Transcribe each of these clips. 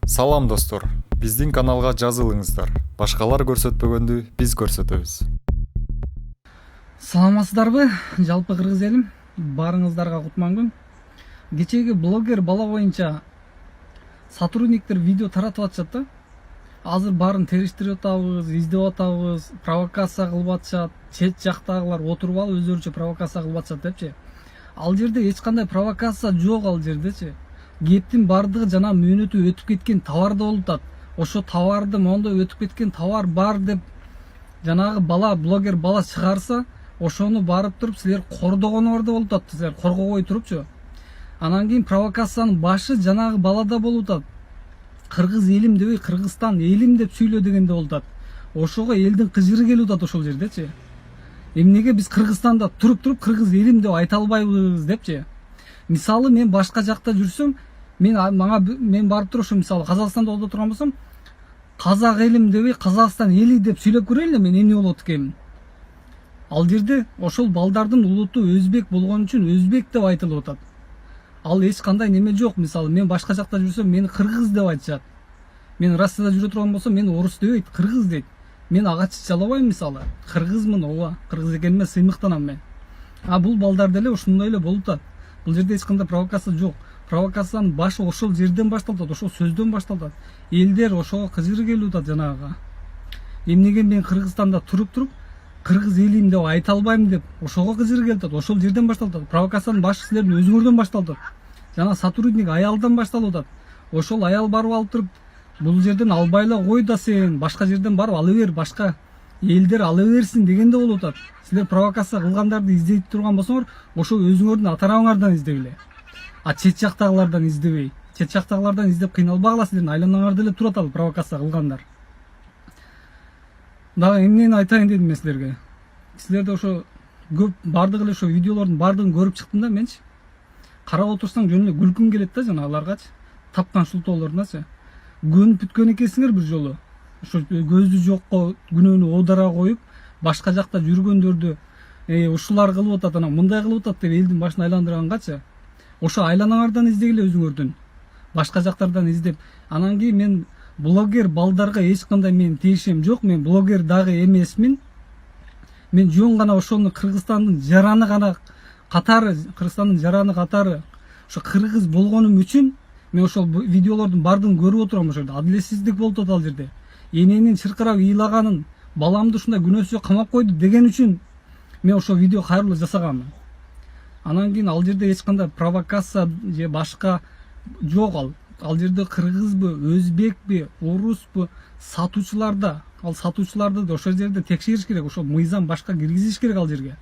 Салам достор, биздин каналга жазылыңыздар. Башкалар көрсөтпөгөндү биз көрсөтөбүз. Саламатсыздарбы, жалпы кыргыз элим, баарыңыздарга кутман күн. Кечеги блогер бала боюнча сотрудниктер видео таратып атышат да. Азыр баарын териштирип атабыз, издеп атабыз, провокация кылып атышат, чет жактагылар отуруп алып өздөрүнчө провокация кылып атышат депчи. Ал жерде эч кандай провокация жок, ал жердечи. Кептин бардыгы жана мөөнөтү өтүп кеткен товарда болуп атат. Ошо товарды мондой өтүп кеткен товар бар деп жанагы бала, блогер бала чыгарса, ошону барып туруп силер кордогонуңарда болуп атат, силер коргобой турупчу. Анан кийин провокациянын башы жанагы балада болуп атат. Кыргыз элим дебей, Кыргызстан элим деп сүйлө дегенде болуп атат. Ошого элдин кыжыры келип атат ошол жердечи. Эмнеге биз Кыргызстанда туруп кыргыз элим деп айта албайбыз депчи. Мисалы мен башка жакта жүрсөм, мен барып туруп ошо мисалы Казакстанда боло турган болсом, казак элим дебей, Казакстан эли деп сүйлөп көрөйүн мен эмне болот экенин. Ал жерде ошол балдардын улуту өзбек болгон үчүн өзбек деп айтылып атат. Ал эч кандай неме жок. Мисалы мен башка жакта жүрсөм, мени кыргыз деп айтышат. Мен Россияда жүрө турган болсом, мени орус дебейт, кыргыз дейт. Мен ага чычалабайм мисалы. Кыргызмын, ооба, кыргыз экениме сыймыктанам мен. А бул балдар деле ушундай эле болуп атат. Бул жерде эч кандай провокация жок. Провокациянын башы ошол жерден башталып атат, ошол сөздөн башталып атат. Элдер ошого кыжыры келип атат жанагыга. Эмнеге мен Кыргызстанда туруп кыргыз элим деп айта албайм деп ошого кыжыры келип атат. Ошол жерден башталып атат. Провокациянын башы силердин өзүңөрдөн башталып атат. Жана сотрудник аялдан башталып атат. Ошол аял барып алып туруп, бул жерден албай эле кой да сен, башка жерден барып ала бер, башка элдер ала берсин дегенде болуп атат. Силер провокация кылгандарды издей турган болсоңор, ошо өзүңөрдүн ата арабаңардан издегиле. А чет жактагылардан издебей. Чет жактагылардан издеп кыйналбагыла, силердин айланаңарда эле турат ал провокация кылгандар. Дагы эмнени айтайын дедим мен силерге. Силерде ошо көп бардыгы эле ошо видеолордун бардыгын көрүп чыктым да менчи. Карап отурсаң жөн эле күлкүң келет да жанагыларгачы. Тапкан шултоолоруначы. Көнүп бүткөн экенсиңер бир жолу. Ошо көздү жокко күнөөнү оодара коюп, башка жакта жүргөндөрдү ушулар кылып атат, анан мындай кылып атат деп элдин башын айландыргангачы. Ошо айланаңардан издегиле өзүңөрдүн. Башка жактардан издеп. Анан кийин мен блогер балдарга эч кандай менин тиешем жок. Мен блогер дагы эмесмин. Мен жөн гана ошону Кыргызстандын жараны гана катары, Кыргызстандын жараны катары ошо кыргыз болгонум үчүн мен ошол видеолордун бардыгын көрүп отурам. Ошол жерде адилетсиздик болуп атат ал жерде. Эненин чыркырап ыйлаганын, баламды ушундай күнөөсүзгө камап койду деген үчүн мен ошол видео кайрылуу жасаганмын. Анан кийин ал жерде эч кандай провокация же башка жок ал. Ал жерде кыргызбы, өзбекпи, оруспу, сатуучуларда, ал сатуучуларды да ошол жерде текшериш керек. Ошо мыйзам башка киргизиш керек ал жерге.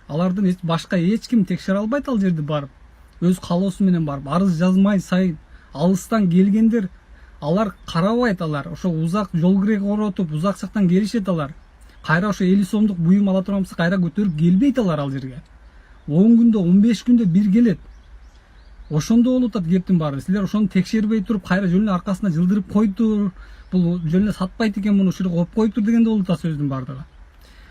Алардын башка эч ким текшере албайт ал жерде барып. Өз каалоосу менен барып, арыз жазмай сайын алыстан келгендер, алар карабайт, алар ошо узак жол кирек оротуп, узак жактан келишет алар. Кайра ошо 50 сомдук буюм ала турган болсо, кайра көтөрүп келбейт алар ал жерге. 10 күндө, 15 күндө бир келет. Ошондо болуп атат кептин баары. Силер ошону текшербей туруп, кайра жөн эле аркасына жылдырып койтур. Бул жөн эле сатпайт экен, муну ушул коюп коюптур дегенде болуп атат сөздүн баардыгы.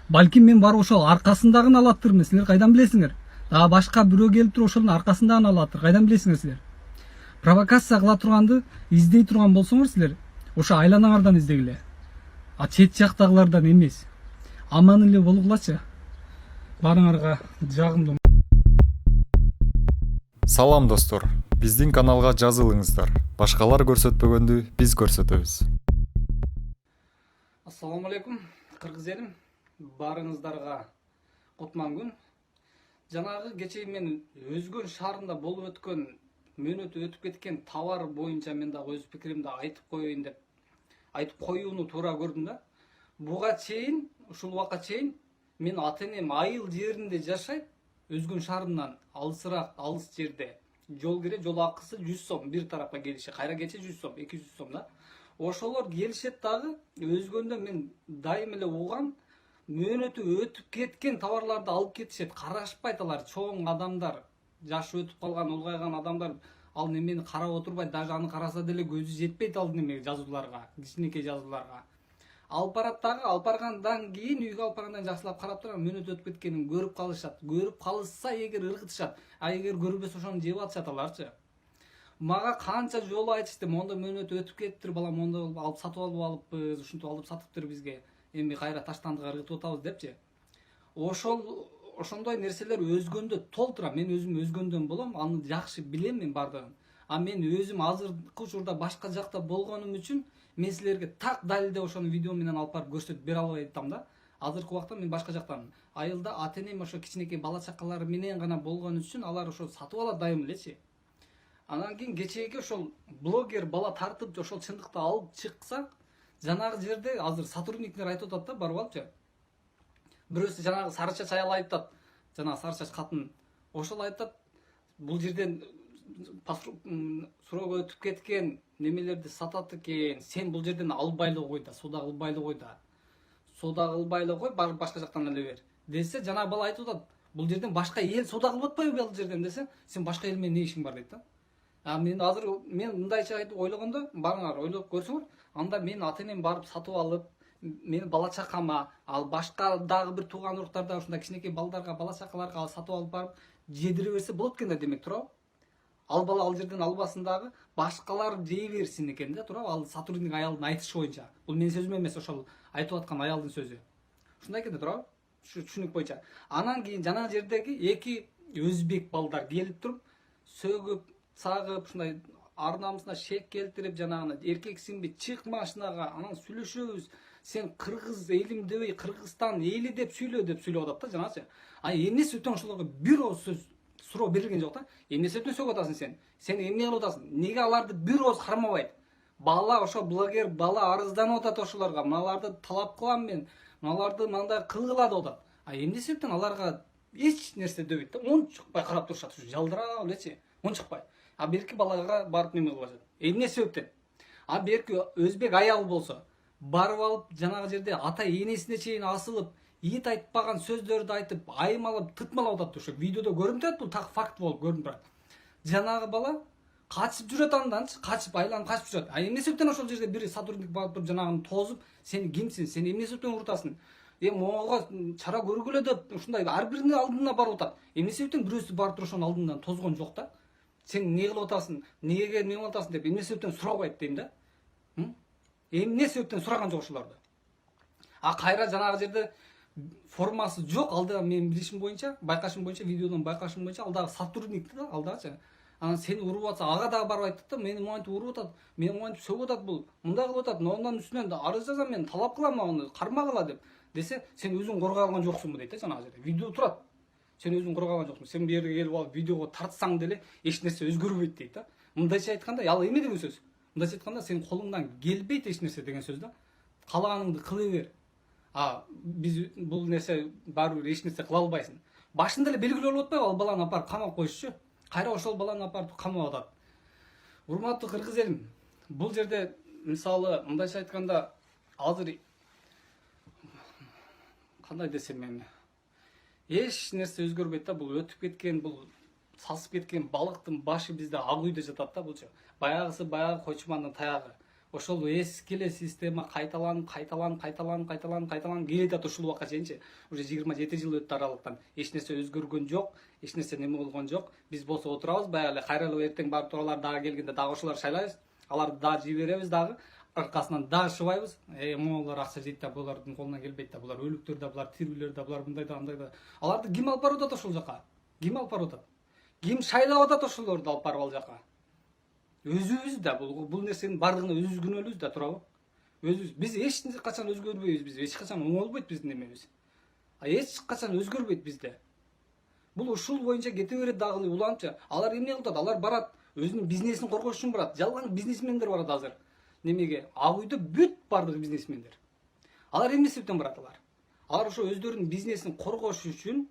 Балким мен барып ошол аркасындагын алаттырмын. Силер кайдан билесиңер? А башка бирөө келип туруп ошонун аркасындагын алаттыр. Кайдан билесиңер силер? Провокация кыла турганды издей турган болсоңор силер, ошо айланаңардан издегиле. А чет жактагылардан эмес. Аман эле болгулачы. Баарыңарга жагымдуу. Салам достор, биздин каналга жазылыңыздар. Башкалар көрсөтпөгөндү биз көрсөтөбүз. Ассаламу алейкум, кыргыз элим, баарыңыздарга кутман күн. Жанагы кечээ мен Өзгөн шаарында болуп өткөн, мөөнөтү өтүп кеткен товар боюнча мен дагы өз пикиримди айтып коеюн деп айтып коюуну туура көрдүм да. Буга чейин, ушул убакка чейин мен ата энем айыл жеринде жашайт, Өзгөн шаарынан алысыраак, алыс жерде. Жол кире, жол акысы 100 сом бир тарапка келиши, кайра кече 100 сом, 200 сом да. Ошолор келишет дагы. Өзгөндө мен дайым эле угам, мөөнөтү өтүп кеткен товарларды алып кетишет. Карашпайт алар, чоң адамдар, жашы өтүп калган, улгайган адамдар ал немени карап отурбайт, даже аны караса деле көзү жетпейт ал немеге жазууларга, кичинекей жазууларга. Алып барат дагы, алып баргандан кийин үйгө алып баргандан жакшылап карап турам, мөөнөт өтүп кеткенин көрүп калышат. Көрүп калышса эгер ыргытышат, а эгер көрбөсө ошону жеп атышат аларчы. мага канча жолу айтышты, мондо мөөнөт өтүп кетиптир балам, мондо алып сатып алыппыз, ушинтип алып сатыптыр бизге, эми кайра таштандык ыргытып атабыз депчи. Ошондой нерселер өзгөндө толтура. Мен өзүм өзгөндөн болом, аны жакшы билем мен бардыгын. А мен өзүм азыркы учурда башка жакта болгонум үчүн мен силерге так далилдеп ошону видео менен алып барып көрсөтүп бере албай атам да. Азыркы убакта мен башка жактамын. Айылда ата энем ошо кичинекей бала чакалары менен гана болгон үчүн алар ошо сатып алат дайым элечи. Анан кийин кечеги ошол блогер бала тартып ошол чындыкты алып чыкса, жанагы жерде азыр сотрудниктер айтып атат да, барып алыпчы. Бирөөсү жанагы сары чач аял айтат, жанагы сары чач катын. Ошол айтат, бул жерден суроо өтүп кеткен немелерди сатат экен. Сен бул жерден албай эле кой да, соода кылбай эле кой да. Соода кылбай эле кой, барып башка жактан эле бер. Десе, жанагы бала айтып атат, бул жерден башка эл соода кылып атпайбы бул жерден десе, сен башка эл менен не ишиң бар дейт да. Мен азыр мындайча айтып ойлогондо, барыңар ойлоп көрсөңөр, анда мен ата энем барып сатып алып, мен бала чакама, ал башка дагы бир тууган уруктарда ушундай кичинекей балдарга, бала чакаларга сатып алып барып жедире берсе болот экен да, демек туурабы? Ал бала ал жерден албасын дагы, башкалар жей берсин экен да, туурабы? Ал сотрудник аялдын айтышы боюнча. Бул менин сөзүм эмес, ошол айтып аткан аялдын сөзү. Ушундай экен да, туурабы? Түшүнүк боюнча. Анан кийин жанагы жердеги эки өзбек балдар келип туруп, сөгүп, сагып, ушундай ар намысына шек келтирип, жанагыны эркексиңби, чык машинага, анан сүйлөшөбүз. Сен кыргыз элим дебей, Кыргызстан эли деп сүйлөп атат да, жанагычы. Эмне себептен ошолорго бир ооз сөз суроо берилген жок да. Эмне себептен сөгүп атасың сен? Сен эмне кылып атасың? Неге аларды бир ооз кармабайт? Бала ошо блогер бала арызданып атат ошолорго. Мыналарды талап кылам мен. Мыналарды мындай кылгыла деп атат. Эмне себептен аларга эч нерсе дебейт да? Унчукпай карап турушат, жалдырап элечи. Унчукпай. Берки балага барып неме кылып атат. Эмне себептен? Берки өзбек аял болсо, барып алып жанагы жерде ата энесине чейин асылып, ийит айтпаган сөздөрдү айтып, аймалап, тытмалап атат. Ошо видеодо көрүнүп турат, бул так факт болуп көрүнүп турат. Жанагы бала качып жүрөт анданчы, качып айланып качып жүрөт. Эмне себептен ошол жерде бир сотрудник барып туруп жанагыны тозуп, сен кимсиң, сен эмне себептен урутасың? Могу чара көргүлө деп ушундай ар биринин алдына барып атат. Эмне себептен бирөөсү барып туруп ошонун алдынан тозгон жок да? Сен эмне кылып атасың, неге неме кылып атасың деп эмне себептен сурабайт дейм да. Эмне себептен сураган жок ошолорду. Кайра жанагы жерде формасы жок, алда менин билишим боюнча, байкашым боюнча, видеодон байкашым боюнча, ал дагы сотрудник да, алдачы. Анан сени уруп атса, ага дагы барып айтат да, мени моинтип уруп атат, мени моинтип сөгүп атат бул, мындай кылып атат, ондан үстүнөн арыз жазам мен, талап кылам аны, кармагыла деп. Десе, сен өзүң коргой алган жоксуңбу дейт да жанагы жерде. Видео турат. Сен өзүң коргой алган жоксуң. Сен бу жерге келип алып видеого тартсаң деле эч нерсе өзгөрбөйт дейт да. Мындайча айтканда, ал эме деген сөз. Мындайча айтканда, сен колуңдан келбейт эч нерсе деген сөз да. Каалаганыңды кыла бер. Биз бул нерсе баары бир эч нерсе кыла албайсың. Башында эле белгилүү болуп атпайбы, ал баланы апарып камап коюшчу. Кайра ошол баланы апарып камап атат. Урматтуу кыргыз элим, бул жерде мисалы мындайча айтканда, азыр кандай десем эми, эч нерсе өзгөрбөйт да. Бул өтүп кеткен, бул сасып кеткен балыктын башы бизде ак үйдө жатат да булчу. Баягысы баягы койчумандын таягы. Ошол эски эле система кайталанып келет ушул убакка чейинчи. Уже 27 жыл өттү аралыктан. Эч нерсе өзгөргөн жок, эч нерсе неме болгон жок. Биз болсо отурабыз, баягы эле кайра эле эртең барып туралар дагы келгенде дагы ошолор шайлайбыз. Аларды дагы жиберебиз дагы. Аркасынан дагы шыбайбыз. Моңолор акча жейт да, булардын колунан келбейт да, булар өлүктөр да, булар тирүүлөр да, булар мындай да, андай да. Аларды ким алып барып атат ошол жака? Ким алып барып атат? Ким шайлап атат ошолорду алып барып ал жака? Өзүбүз да, бул нерсенин бардыгына өзүбүз күнөөлүүбүз да, туурабы? Өзүбүз. Биз эч качан өзгөрбөйбүз, биз эч качан оңолбойт биздин немебиз. Эч качан өзгөрбөйт бизде. Бул ушул боюнча кете берет дагы уланча. Алар эмне кылып атат? Алар барат, өзүнүн бизнесин коргош үчүн барат. Жалган бизнесмендер барат азыр. Немеге? Ак үйдө бүт бардыгы бизнесмендер. Алар эмне себептен барат алар? Алар ошо өздөрүнүн бизнесин коргош үчүн,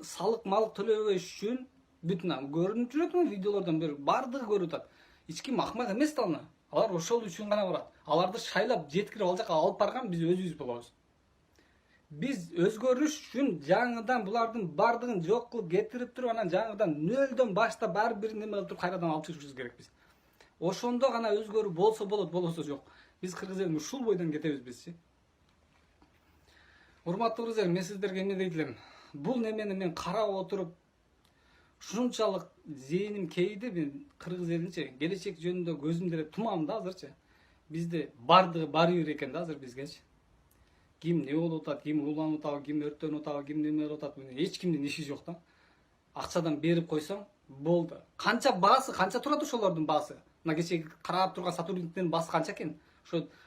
салык малык төлөбөш үчүн бүтүн көрүнүп жүрөт видеолордон бери бардыгы көрүп атат. Эч ким акмак эмес да аны. Алар ошол үчүн гана барат. Аларды шайлап жеткирип ал жака алып барган биз өзүбүз болобуз. Биз өзгөрүш үчүн жаңыдан булардын бардыгын жок кылып кетирип туруп, анан жаңыдан нөлдөн баштап ар бирин неме кылып туруп кайрадан алып чыгышыбыз керекпиз. Ошондо гана өзгөрүү болсо болот, болбосо жок. Биз кыргыз элим ушул бойдон кетебиз бизчи. Урматтуу кыргыз элим, мен сиздерге эмне дейт элем? Бул немени мен карап отуруп, ушунчалык зээним кейди, мен кыргыз элинче келечек жөнүндө көзүмдө тумам да азырчы. Бизде бардыгы баары бир экен да азыр бизгечи. Ким не болуп атат, ким ууланып атабы, ким өрттөнүп атабы, ким неме кылып атат, эч кимдин иши жок да. Акчадан берип койсоң болду. Канча баасы, канча турат ошолордун баасы? Мына кечеги карап турган сотрудниктердин баасы канча экен?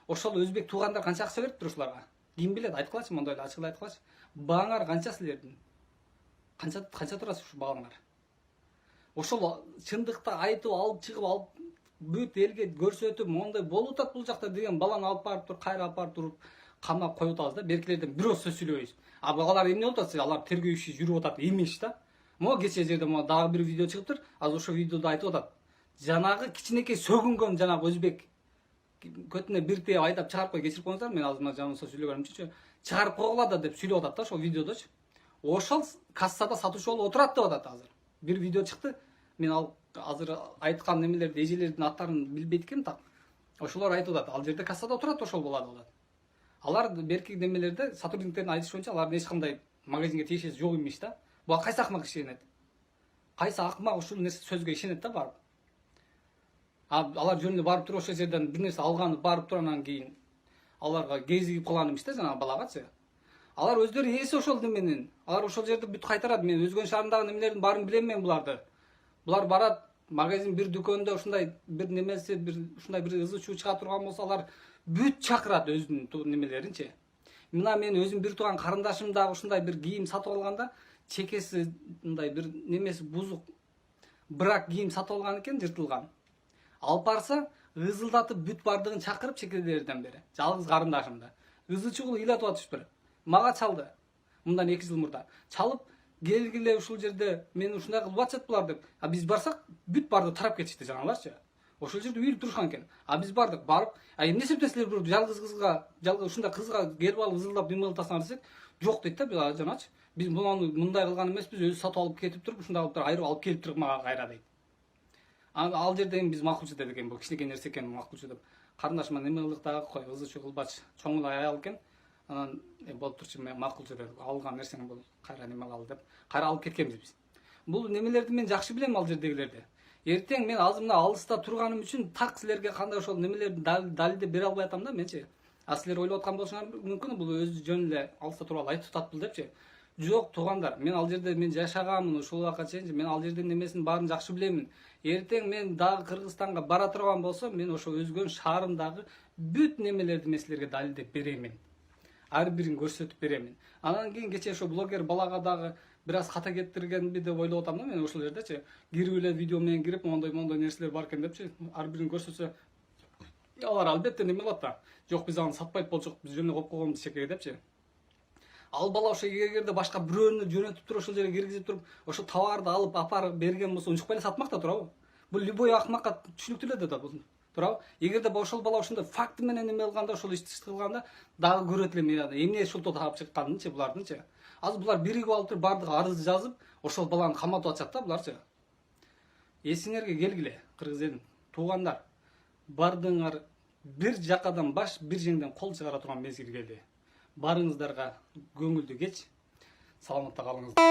Ошол өзбек туугандар канча акча бериптир ушуларга? Ким билет, айткылачы, мондой эле ачык эле айткылачы. Бааңар канча силердин? Канча турасыз ушу бааңар? Ошол чындыкта айтып алып чыгып алып бүт элге көрсөтүп, мондой болуп атат бул жакта деген баланы алып барып туруп, кайра алып барып туруп камап коюп атабыз да. Беркилерден бирөө сөз сүйлөбөйбүз. Алар эмне болуп атат? Алар тергөө иши жүрүп атат эмеш да. Могу кече жерде могу дагы бир видео чыгыптыр. Азыр ошол видеодо айтып атат. Жанагы кичинекей сөгүнгөн жанагы өзбек көтүнө бир тээ айдап чыгарып кой, кечирип коюңуздар, мен азыр жаныбызда сүйлөгөнүмчү, чыгарып койгула да деп сүйлөп атат да ошол видеодочу. Ошол кассада сатуучу болуп отурат деп атат азыр. Бир видео чыкты. Мен ал азыр айткан немелерди, эжелердин аттарын билбейт экенмин так. Ошолор айтып атат, ал жерде кассада отурат, ошол болот деп атат. Алар берки немелерде сотрудниктердин айтышы боюнча алардын эч кандай магазинге тиешеси жок эмеш да. Бул кайсы акмак ишенет? Кайсы акмак ушул нерсе сөзгө ишенет да барып? Алар жөнүндө барып туруп ошол жерден бир нерсе алганы барып турандан кийин аларга кезигип калган эмес да жанагы балагачы. Алар өздөрү ээси ошол неменин. Алар ошол жерде бүт кайтарат. Мен Өзгөн шаарындагы немелердин баарын билем мен буларды. Булар барат магазин бир дүкөндө ушундай бир немеси, бир ушундай бир ызы чуу чыга турган болсо алар бүт чакырат өзүнүн немелеринчи. Мына мен өзүм бир тууган карындашым дагы ушундай бир кийим сатып алганда, чекеси мындай бир немеси бузук брак кийим сатып алган экен, жыртылган. Алып барса, ызылдатып бүт бардыгын чакырып чекелерден бери. Жалгыз карындашым да. Ызы чугул ыйлатып атышпыр. Мага чалды. Мындан 2 жыл мурда. Чалып, келгиле ушул жерде мен ушундай кылып атышат булар деп. Биз барсак, бүт барды тарап кетишти жанагыларчы. Ошол жерде үйүлүп турушкан экен. Биз бардык, барып, эмне себептен бул жалгыз кызга, ушундай кызга келип алып ызылдап неме кылтасыңар десек, жок дейт да, биз жаначы. Биз муну мындай кылган эмеспиз, өзү сатып алып кетип туруп, ушундай кылып айрып алып келип туруп мага кайра дейт. Ал жерде биз макулчу дедик экен, бул кичинекей нерсе экен, макулчу деп. Карындашыма неме кылдык дагы, кой, ызы чуу кылбачы, чоң эле аял экен. Анан болуп турчу, мен макулчу деп, алган нерсең бул кайра неме кылалы деп, кайра алып кеткенбиз биз. Бул немелерди мен жакшы билем, ал жердегилерди. Эртең мен азыр мына алыста турганым үчүн так силерге кандай ошол немелерди далилдеп бере албай атам да менчи. Силер ойлоп аткан болушуңар мүмкүн, бул өзү жөн эле алыста туруп айтып атат бул депчи. Жок туугандар, мен ал жерде мен жашаганмын, ушул убакка чейин мен ал жердин немесин баарын жакшы билемин. Эртең мен дагы Кыргызстанга бара турган болсом, мен ошо Өзгөн шаарындагы бүт немелерди мен силерге далилдеп беремин. Ар бирин көрсөтүп беремин. Анан кийин кече ошо блогер балага дагы бир аз ката кеттиргенби деп ойлоп атам да мен ошол жердечи. Кирип эле видео менен кирип, мондой нерселер бар экен депчи, ар бирин көрсөтсө, алар албетте неме кылат да. Жок, биз аны сатпайт болчук, биз жөн эле коюп койгонбуз чекеге депчи. Ал бала ошо эгерде башка бирөөнү жөнөтүп туруп ошол жерге киргизип туруп, ошо товарды алып апарып берген болсо, унчукпай эле сатмак да турабы? Бул любой акмакка түшүнүктүү эле да бул. Турабы? Эгерде ошол бала ошондой факты менен неме кылганда, ошол ишти кылганда дагы көрөт элем эмне ушулту таап чыкканынчы булардынчы. Азыр булар биригип алып туруп бардыгы арыз жазып, ошол баланы каматып атышат да буларчы. Эсиңерге келгиле, кыргыз элин, туугандар. Бардыңар бир жакадан баш, бир жеңден кол чыгара турган мезгил келди. Барыңыздарга көңүлдүү кеч. Саламатта калыңыздар.